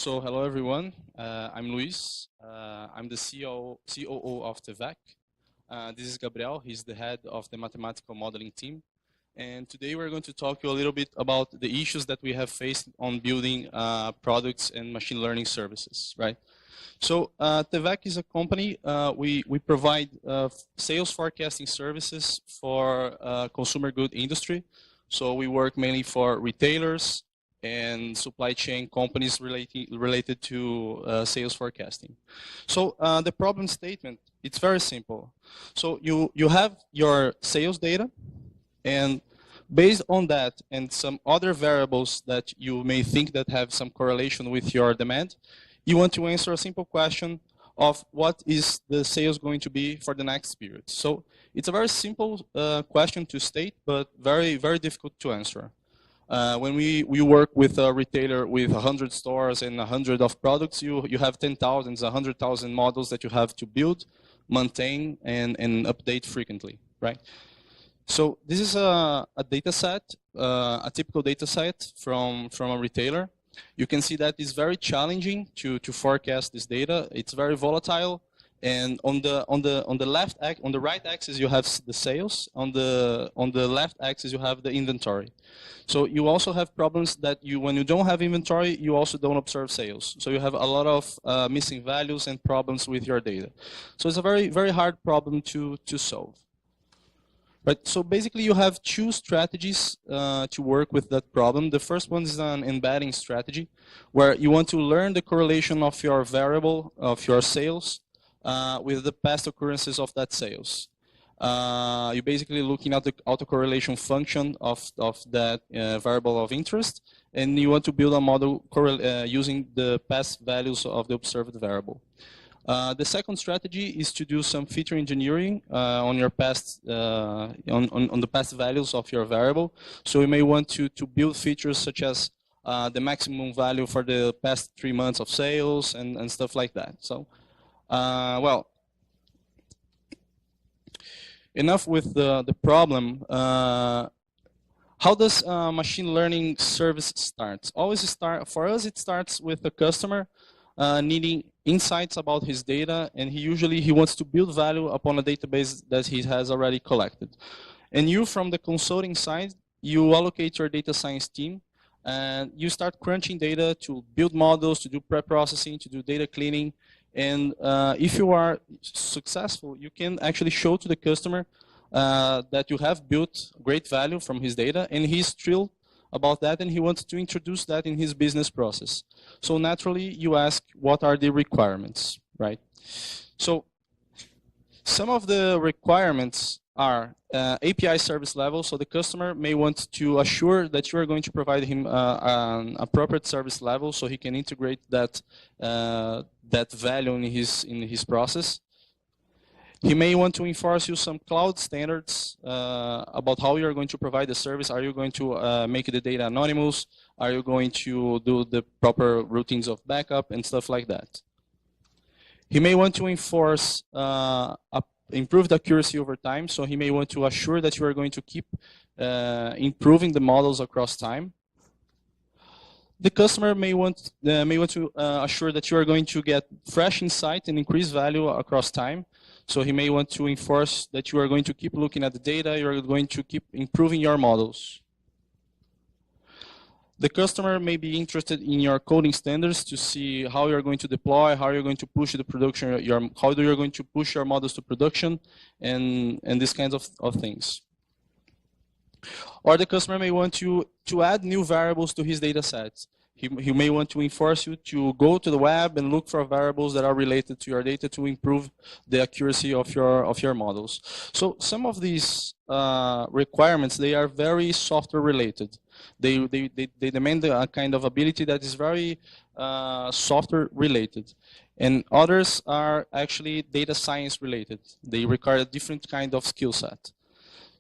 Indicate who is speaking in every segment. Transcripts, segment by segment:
Speaker 1: So hello everyone, I'm Luiz. I'm the COO of TEVEC. This is Gabriel, he's the head of the mathematical modeling team. And today we're going to talk to you a little bit about the issues that we have faced on building products and machine learning services, right? So TEVEC is a company, we provide sales forecasting services for consumer good industry. So we work mainly for retailers and supply chain companies related to sales forecasting. So the problem statement, it's very simple. So you have your sales data, and based on that and some other variables that you may think that have some correlation with your demand, you want to answer a simple question of what is the sales going to be for the next period. So it's a very simple question to state, but very, very difficult to answer. When we work with a retailer with 100 stores and 100 of products, you have 10,000, 100,000 models that you have to build, maintain, and update frequently, right? So this is a data set, a typical data set from a retailer. You can see that it's very challenging to forecast this data. It's very volatile. And on the right axis you have the sales. On the left axis you have the inventory. So you also have problems that when you don't have inventory, you also don't observe sales. So you have a lot of missing values and problems with your data. So it's a very, very hard problem to solve. Right. So basically you have two strategies to work with that problem. The first one is an embedding strategy, where you want to learn the correlation of your variable, of your sales, with the past occurrences of that sales. You're basically looking at the autocorrelation function of that variable of interest, and you want to build a model using the past values of the observed variable. The second strategy is to do some feature engineering on your past on the past values of your variable. So you may want to build features such as the maximum value for the past 3 months of sales and stuff like that. So well, enough with the problem. How does machine learning service start? For us, it starts with the customer needing insights about his data, and he wants to build value upon a database that he has already collected. And you, from the consulting side, you allocate your data science team, and you start crunching data to build models, to do pre-processing, to do data cleaning. And if you are successful, you can actually show to the customer that you have built great value from his data, and he's thrilled about that, and he wants to introduce that in his business process. So naturally, you ask, what are the requirements, right? So some of the requirements are API service level. So the customer may want to assure that you are going to provide him an appropriate service level so he can integrate that that value in his process. He may want to enforce you some cloud standards about how you're going to provide the service. Are you going to make the data anonymous? Are you going to do the proper routines of backup and stuff like that? He may want to enforce improved accuracy over time. So he may want to assure that you are going to keep improving the models across time. The customer may want to assure that you are going to get fresh insight and increase value across time. So he may want to enforce that you are going to keep looking at the data, you are going to keep improving your models. The customer may be interested in your coding standards to see how you're going to deploy, how you're going to push the production, how you're going to push your models to production, and these kinds of things. Or the customer may want to add new variables to his data sets. He may want to enforce you to go to the web and look for variables that are related to your data to improve the accuracy of your models. So some of these requirements, they are very software related. They demand a kind of ability that is very software related. And others are actually data science related. They require a different kind of skill set.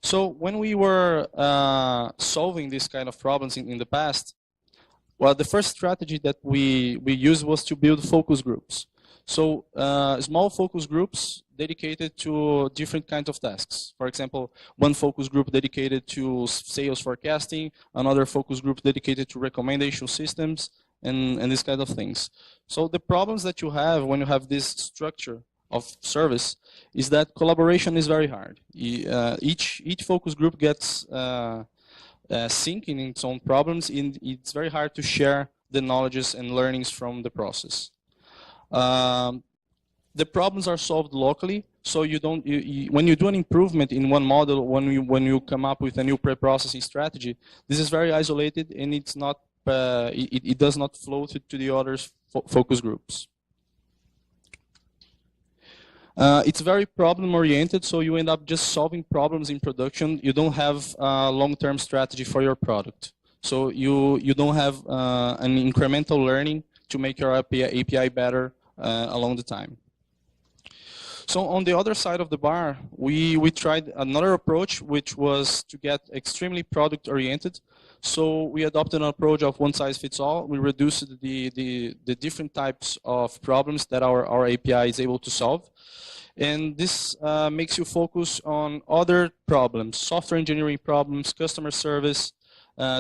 Speaker 1: So when we were solving these kind of problems in the past, well, the first strategy that we used was to build focus groups. So small focus groups dedicated to different kinds of tasks. For example, one focus group dedicated to sales forecasting, another focus group dedicated to recommendation systems, and these kind of things. So the problems that you have when you have this structure of service is that collaboration is very hard. Each focus group gets sink in its own problems, and it's very hard to share the knowledges and learnings from the process. The problems are solved locally, so you don't. When you do an improvement in one model, when you come up with a new pre-processing strategy, this is very isolated, and it's not. It does not flow to the other focus groups. It's very problem-oriented, so you end up just solving problems in production. You don't have a long-term strategy for your product. So you don't have an incremental learning to make your API better along the time. So on the other side of the bar, we tried another approach, which was to get extremely product-oriented. So we adopted an approach of one size fits all. We reduced the different types of problems that our API is able to solve. And this makes you focus on other problems, software engineering problems, customer service,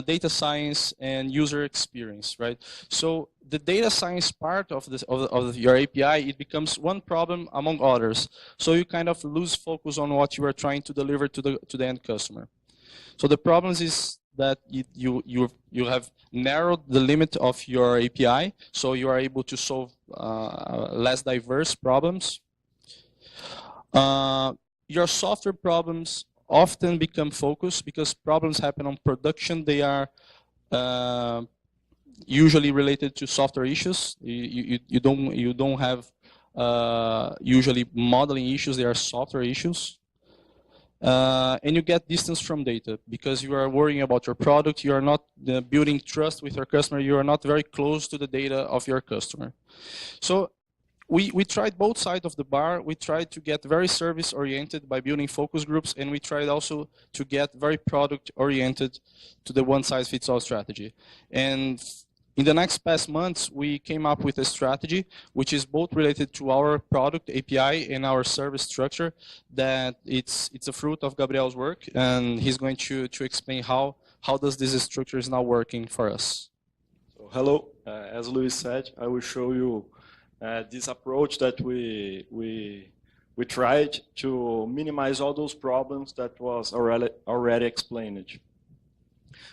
Speaker 1: data science, and user experience, right? So the data science part of your API, it becomes one problem among others. So you kind of lose focus on what you are trying to deliver to the end customer. So the problems is that you have narrowed the limit of your API, so you are able to solve less diverse problems. Your software problems often become focused because problems happen on production. They are usually related to software issues. You don't have usually modeling issues. They are software issues. And you get distance from data because you are worrying about your product. You are not building trust with your customer. You are not very close to the data of your customer. So we tried both sides of the bar. We tried to get very service-oriented by building focus groups, and we tried also to get very product-oriented to the one-size-fits-all strategy. And in the next past months, we came up with a strategy which is both related to our product API and our service structure. That it's a fruit of Gabriel's work, and he's going to explain how does this structure is now working for us.
Speaker 2: So, hello, as Luiz said, I will show you this approach that we tried to minimize all those problems that was already explained.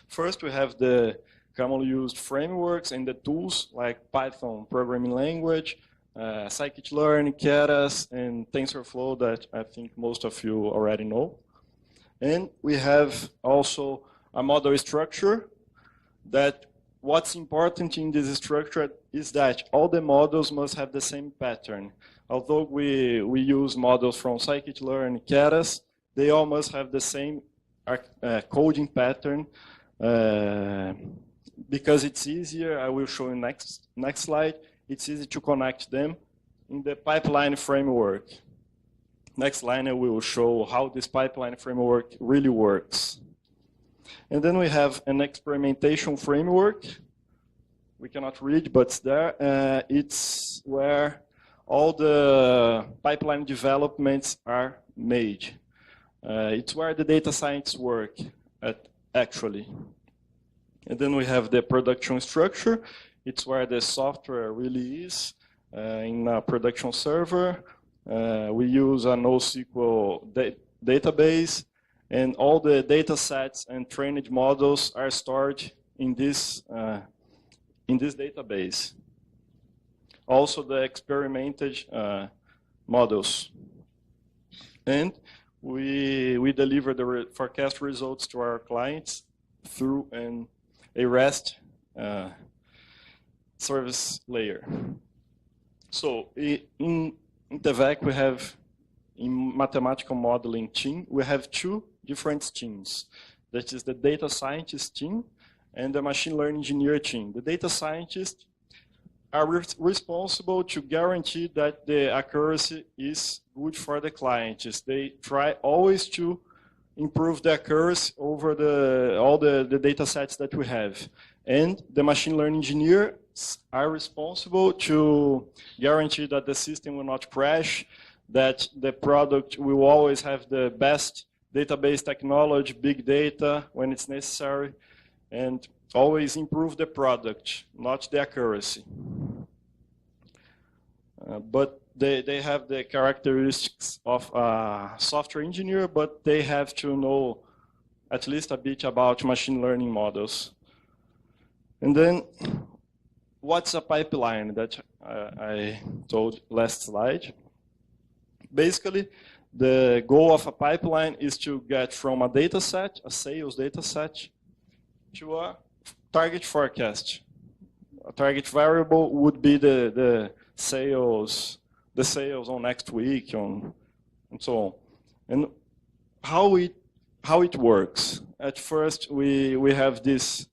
Speaker 2: First, we have the commonly used frameworks and the tools like Python programming language, scikit-learn, Keras, and TensorFlow that I think most of you already know. And we have also a model structure that what's important in this structure is that all the models must have the same pattern. Although we use models from scikit-learn, Keras, they all must have the same coding pattern. Because it's easier, I will show you next slide, it's easy to connect them in the pipeline framework. Next line I will show how this pipeline framework really works. And then we have an experimentation framework. We cannot read, but it's there. It's where all the pipeline developments are made. It's where the data science work actually. And then we have the production structure. It's where the software really is in a production server. We use a NoSQL database, and all the data sets and trained models are stored in this database. Also the experimented models. And we deliver the forecast results to our clients through a REST service layer. So in TEVEC we have, in mathematical modeling team, we have two different teams. That is the data scientist team and the machine learning engineer team. The data scientists are responsible to guarantee that the accuracy is good for the clients. They try always to improve the accuracy over all the data sets that we have. And the machine learning engineers are responsible to guarantee that the system will not crash, that the product will always have the best database technology, big data when it's necessary, and always improve the product, not the accuracy. But they have the characteristics of a software engineer, but they have to know at least a bit about machine learning models. And then, what's a pipeline that I told last slide? Basically, the goal of a pipeline is to get from a data set, a sales data set, to a target forecast. A target variable would be the sales on next week, and so on. And how it works? At first, we have this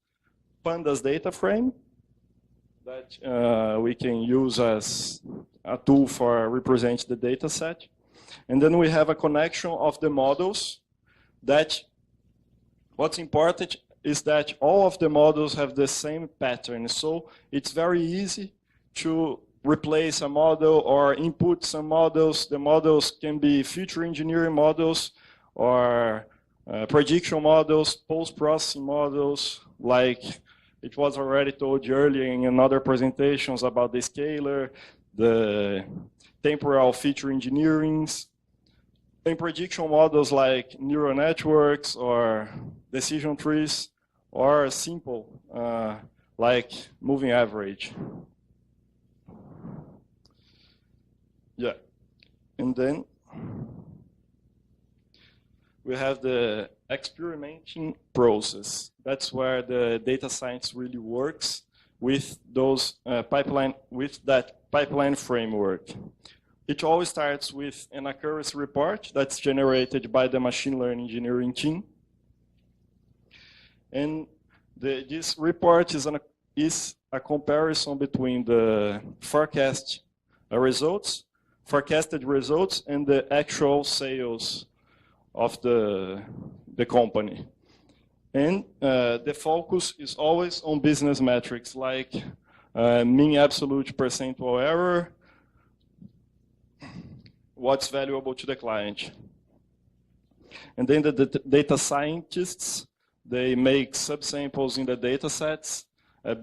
Speaker 2: pandas data frame that we can use as a tool for represent the data set. And then we have a connection of the models that what's important is that all of the models have the same pattern. So it's very easy to replace a model or input some models. The models can be feature engineering models or prediction models, post-processing models, like it was already told you earlier in other presentations about the scalar, the temporal feature engineerings, and prediction models like neural networks or decision trees, or simple, like moving average. Yeah, and then we have the experimentation process. That's where the data science really works with those that pipeline framework. It always starts with an accuracy report that's generated by the machine learning engineering team. And this report is a comparison between the forecasted results and the actual sales of the company. And the focus is always on business metrics like mean absolute percentual error, what's valuable to the client. And then the data scientists, they make subsamples in the data sets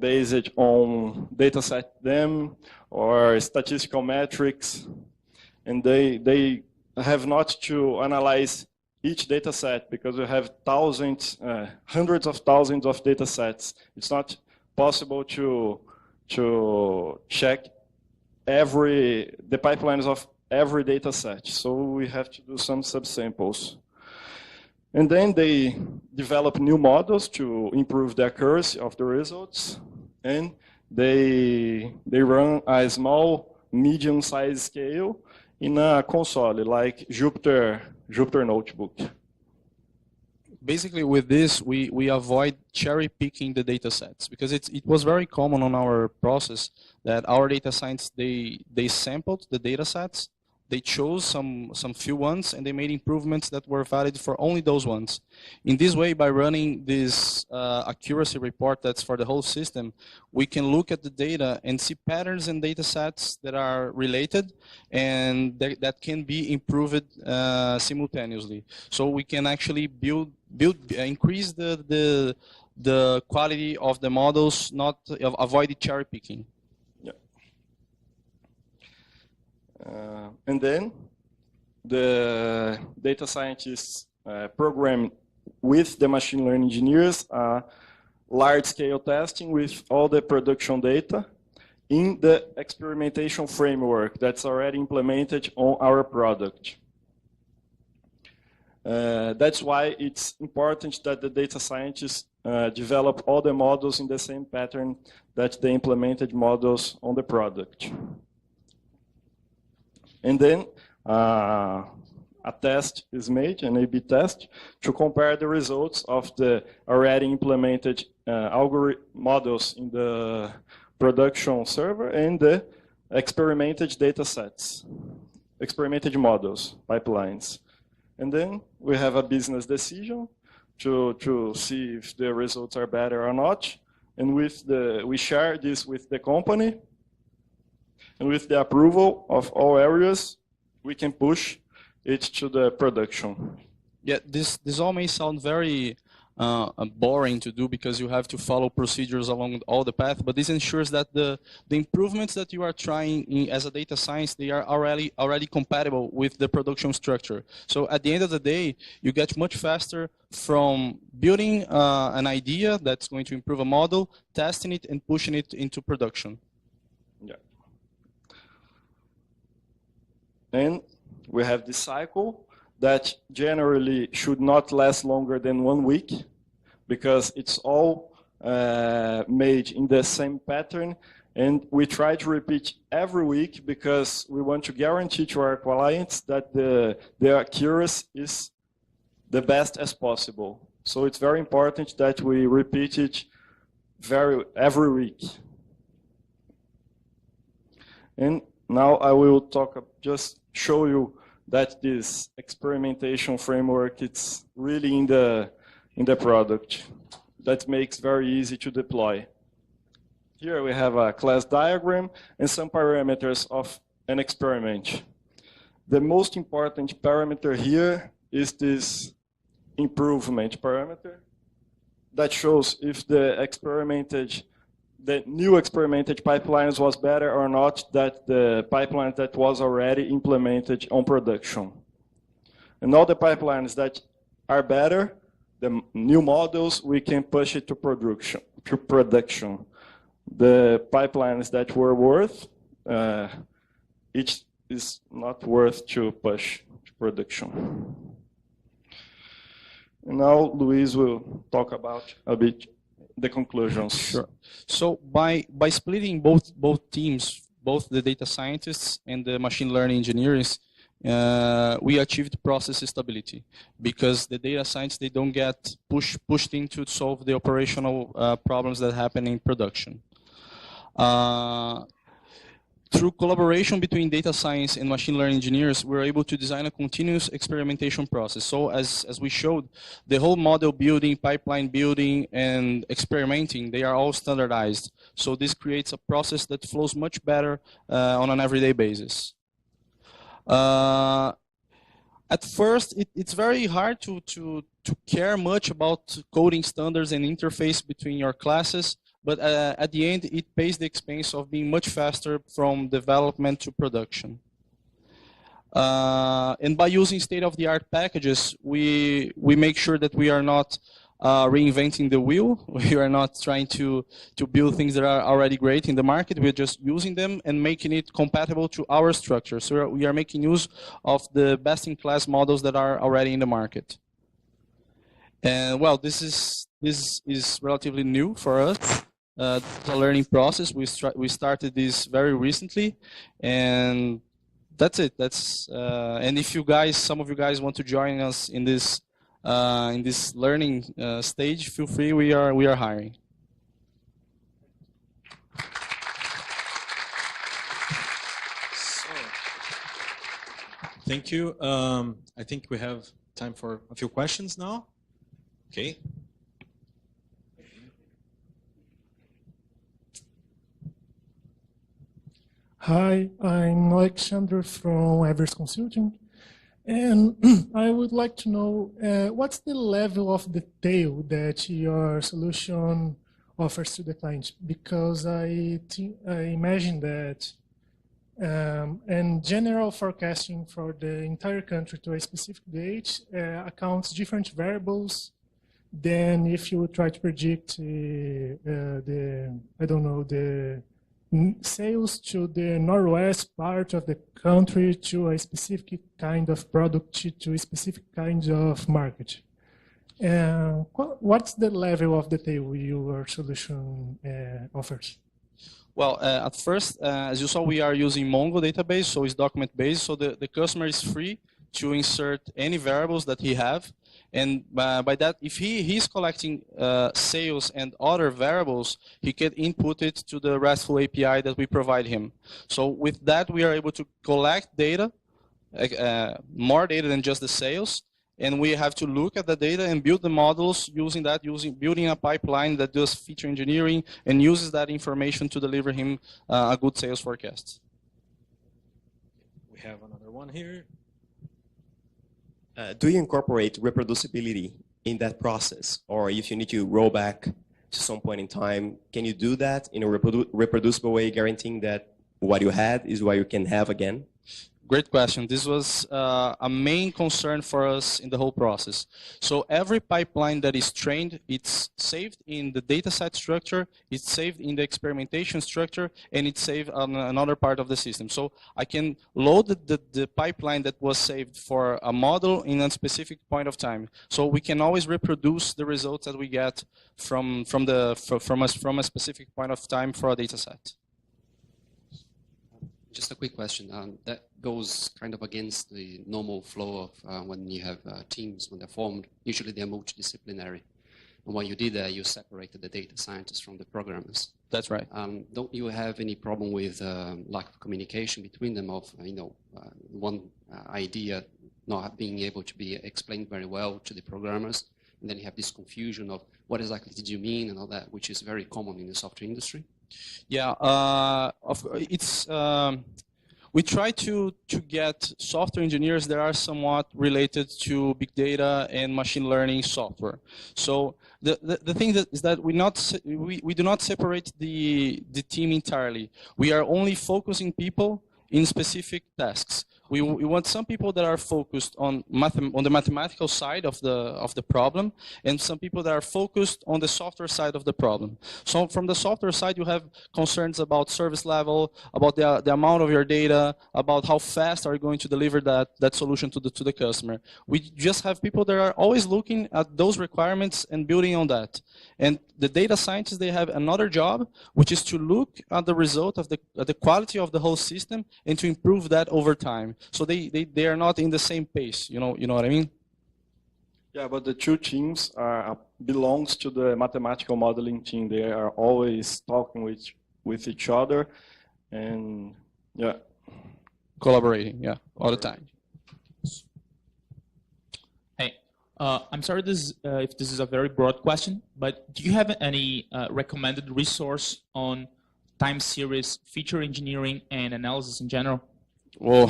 Speaker 2: based on data set them or statistical metrics. And they have not to analyze each data set because we have thousands, hundreds of thousands of data sets. It's not possible to check the pipelines of every data set. So we have to do some subsamples. And then they develop new models to improve the accuracy of the results. And they run a small, medium-sized scale in a console like Jupyter Notebook.
Speaker 1: Basically, with this, we avoid cherry picking the data sets because it was very common on our process that our data science they sampled the data sets, they chose some few ones, and they made improvements that were valid for only those ones. In this way, by running this accuracy report that's for the whole system, we can look at the data and see patterns in data sets that are related and that can be improved simultaneously. So we can actually increase the quality of the models, not avoid cherry picking.
Speaker 2: And then the data scientists program with the machine learning engineers large-scale testing with all the production data in the experimentation framework that's already implemented on our product. That's why it's important that the data scientists develop all the models in the same pattern that the implemented models on the product. And then a test is made, an A/B test, to compare the results of the already implemented algorithm models in the production server and the experimented data sets, experimented models, pipelines. And then we have a business decision to see if the results are better or not. And we share this with the company. And with the approval of all areas, we can push it to the production.
Speaker 1: Yeah, this all may sound very boring to do because you have to follow procedures along all the path, but this ensures that the improvements that you are trying as a data science, they are already compatible with the production structure. So at the end of the day, you get much faster from building an idea that's going to improve a model, testing it, and pushing it into production.
Speaker 2: Yeah. And we have this cycle that generally should not last longer than 1 week because it's all made in the same pattern, and we try to repeat every week because we want to guarantee to our clients that the accuracy is the best as possible. So it's very important that we repeat it every week. And now I will just show you that this experimentation framework, it's really in the product. That makes very easy to deploy. Here we have a class diagram and some parameters of an experiment. The most important parameter here is this improvement parameter that shows if the new experimented pipelines was better or not than the pipeline that was already implemented on production. And all the pipelines that are better, the new models, we can push it to production. The pipelines that were worth, each is not worth to push to production. And now Luiz will talk about a bit the conclusions.
Speaker 1: Sure. So by splitting both teams, both the data scientists and the machine learning engineers, we achieved process stability because the data scientists, they don't get pushed in to solve the operational problems that happen in production. Through collaboration between data science and machine learning engineers, we're able to design a continuous experimentation process. So as we showed, the whole model building, pipeline building, and experimenting, they are all standardized. So this creates a process that flows much better on an everyday basis. At first, it's very hard to care much about coding standards and interface between your classes. But at the end, it pays the expense of being much faster from development to production. And by using state-of-the-art packages, we make sure that we are not reinventing the wheel. We are not trying to build things that are already great in the market. We're just using them and making it compatible to our structure. So we are making use of the best-in-class models that are already in the market. And well, this is relatively new for us. The learning process. We started this very recently, and that's it. And if some of you guys want to join us in this learning stage, feel free. We are hiring.
Speaker 3: Thank you. I think we have time for a few questions now. Okay.
Speaker 4: Hi, I'm Alexander from Evers Consulting, and I would like to know what's the level of detail that your solution offers to the client, because I imagine that and general forecasting for the entire country to a specific date accounts different variables than if you try to predict the sales to the northwest part of the country to a specific kind of product to a specific kind of market. What's the level of detail your solution offers?
Speaker 1: Well, at first, as you saw, we are using Mongo database, so it's document-based. So the customer is free to insert any variables that he have. And by that, if he's collecting sales and other variables, he can input it to the RESTful API that we provide him. So with that, we are able to collect data, more data than just the sales. And we have to look at the data and build the models using that, building a pipeline that does feature engineering and uses that information to deliver him a good sales forecast.
Speaker 3: We have another one here.
Speaker 5: Do you incorporate reproducibility in that process, or if you need to roll back to some point in time, can you do that in a reproducible way, guaranteeing that what you had is what you can have again?
Speaker 1: Great question. This was a main concern for us in the whole process. So every pipeline that is trained, it's saved in the dataset structure, it's saved in the experimentation structure, and it's saved on another part of the system. So I can load the pipeline that was saved for a model in a specific point of time. So we can always reproduce the results that we get from a specific point of time for a dataset.
Speaker 6: Just a quick question. That goes kind of against the normal flow of when you have teams, when they're formed. Usually they're multidisciplinary. And when you did that, you separated the data scientists from the programmers.
Speaker 1: That's right.
Speaker 6: Don't you have any problem with lack of communication between them of, one idea not being able to be explained very well to the programmers? And then you have this confusion of what exactly did you mean and all that, which is very common in the software industry.
Speaker 1: Yeah, we try to get software engineers that are somewhat related to big data and machine learning software. So the thing is that we do not separate the team entirely. We are only focusing people in specific tasks. We want some people that are focused on the mathematical side of the problem, and some people that are focused on the software side of the problem. So from the software side, you have concerns about service level, about the amount of your data, about how fast are you going to deliver that solution to the customer. We just have people that are always looking at those requirements and building on that. And the data scientists, they have another job, which is to look at the result of the quality of the whole system and to improve that over time. So they are not in the same pace, you know what I mean?
Speaker 2: Yeah, but the two teams belongs to the mathematical modeling team. They are always talking with each other, and yeah,
Speaker 1: collaborating, yeah, all the time.
Speaker 7: Hey, I'm sorry if this is a very broad question, but do you have any recommended resource on time series, feature engineering, and analysis in general?
Speaker 1: Well,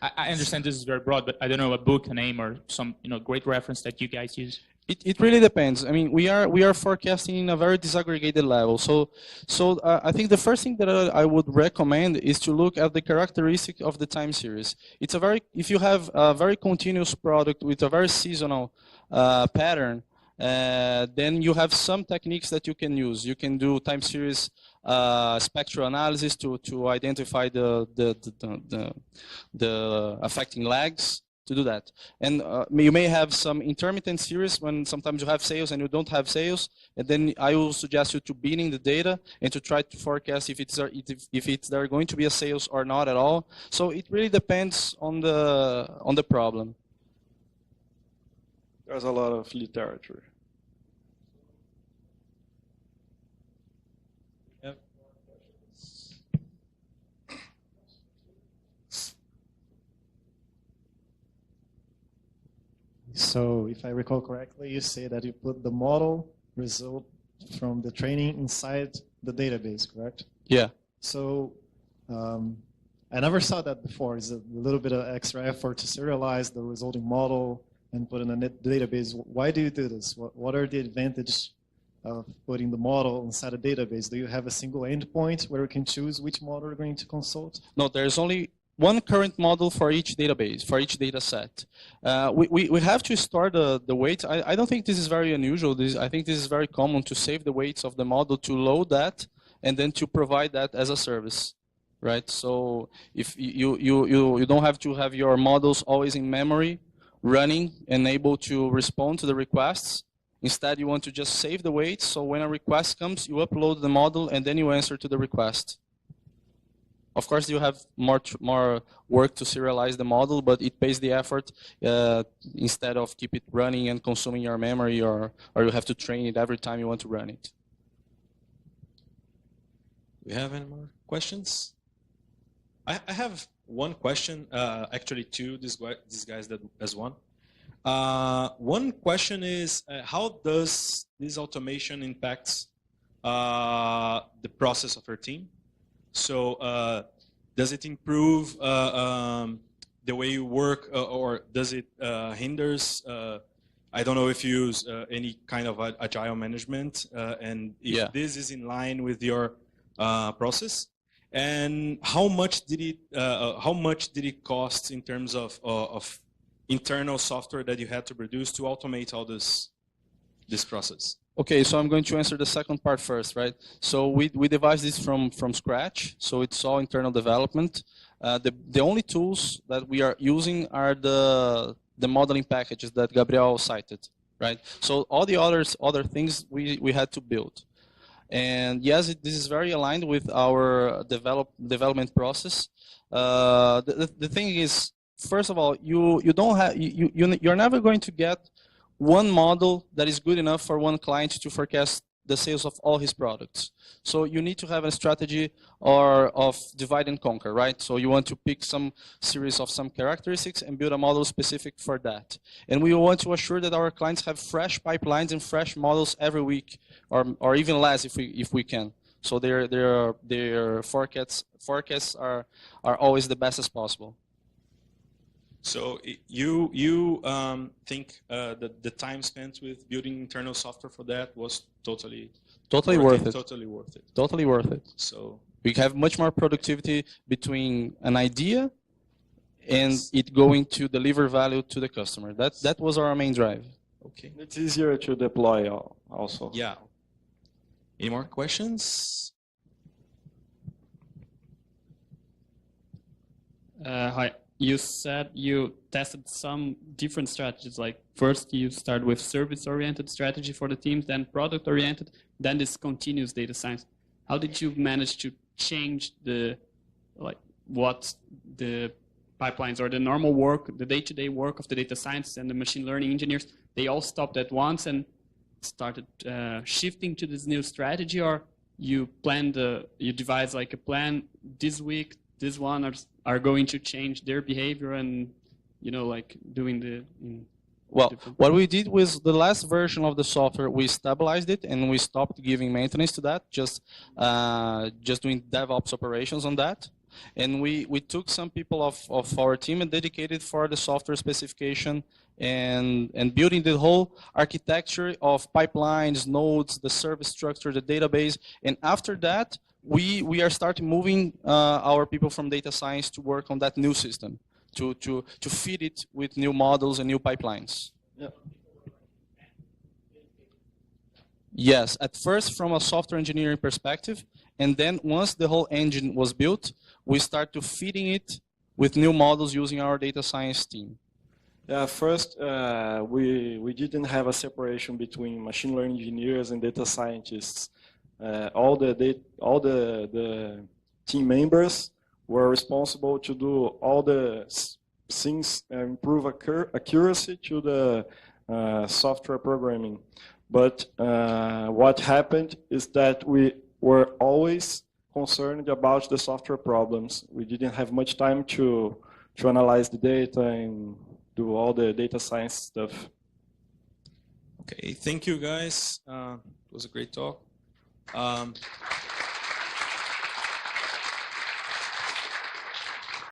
Speaker 7: I understand this is very broad, but I don't know, a book, a name, or some great reference that you guys use.
Speaker 1: It really depends. I mean, we are forecasting in a very disaggregated level. So I think the first thing that I would recommend is to look at the characteristic of the time series. If you have a very continuous product with a very seasonal pattern, then you have some techniques that you can use. You can do time series spectral analysis to identify the affecting lags, to do that. And you may have some intermittent series when sometimes you have sales and you don't have sales, and then I will suggest you to binning the data and to try to forecast if there going to be a sales or not at all. So it really depends on the problem.
Speaker 2: There's a lot of literature.
Speaker 8: So if I recall correctly, you say that you put the model result from the training inside the database, correct?
Speaker 1: Yeah.
Speaker 8: So I never saw that before. It's a little bit of extra effort to serialize the resulting model and put in a database. Why do you do this? What are the advantages of putting the model inside a database? Do you have a single endpoint where you can choose which model you're going to consult?
Speaker 1: No, there's only one current model for each database, for each data set. We have to store the weights. I don't think this is very unusual. I think this is very common to save the weights of the model, to load that, and then to provide that as a service, right? So if you don't have to have your models always in memory, running and able to respond to the requests. Instead, you want to just save the weights, so when a request comes, you upload the model and then you answer to the request. Of course, you have more work to serialize the model, but it pays the effort instead of keep it running and consuming your memory, or you have to train it every time you want to run it.
Speaker 3: We have any more questions? I have one question, actually two, these guys that as one. One question is, how does this automation impacts the process of your team? So does it improve the way you work, or does it hinders I don't know if you use any kind of agile management, and if this is in line with your process. And how much did it cost in terms of internal software that you had to produce to automate all this process?
Speaker 1: Okay, so I'm going to answer the second part first, right? So we devised this from scratch, so it's all internal development. The only tools that we are using are the modeling packages that Gabriel cited, right? So all the other things we had to build. And yes, this is very aligned with our development process. The thing is, first of all, you're never going to get one model that is good enough for one client to forecast the sales of all his products. So you need to have a strategy of divide and conquer, right? So you want to pick some series of some characteristics and build a model specific for that. And we want to assure that our clients have fresh pipelines and fresh models every week, or even less if we can. So their forecasts are always the best as possible.
Speaker 3: So you think that the time spent with building internal software for that was totally worth it. Totally worth it.
Speaker 1: Totally worth it.
Speaker 3: So
Speaker 1: we have much more productivity between an idea and it going to deliver value to the customer. That was our main drive.
Speaker 3: Okay.
Speaker 2: It's easier to deploy also.
Speaker 3: Yeah. Any more questions?
Speaker 9: Hi. You said you tested some different strategies, like first you start with service-oriented strategy for the teams, then product-oriented, then this continuous data science. How did you manage to change what the pipelines or the normal work, the day-to-day work of the data scientists and the machine learning engineers, they all stopped at once and started shifting to this new strategy, or you devise like a plan this week, this one are going to change their behavior and, like doing the...
Speaker 1: Well, what we did was the last version of the software, we stabilized it and we stopped giving maintenance to that, just doing DevOps operations on that. And we took some people of our team and dedicated for the software specification and building the whole architecture of pipelines, nodes, the service structure, the database. And after that, we are starting moving our people from data science to work on that new system, to feed it with new models and new pipelines.
Speaker 2: Yeah.
Speaker 1: Yes, at first from a software engineering perspective, and then once the whole engine was built, we start to feeding it with new models using our data science team.
Speaker 2: Yeah, first we didn't have a separation between machine learning engineers and data scientists. All the team members were responsible to do all the things and improve accuracy to the software programming. But what happened is that we were always concerned about the software problems. We didn't have much time to analyze the data and do all the data science stuff.
Speaker 3: Okay, thank you guys. It was a great talk.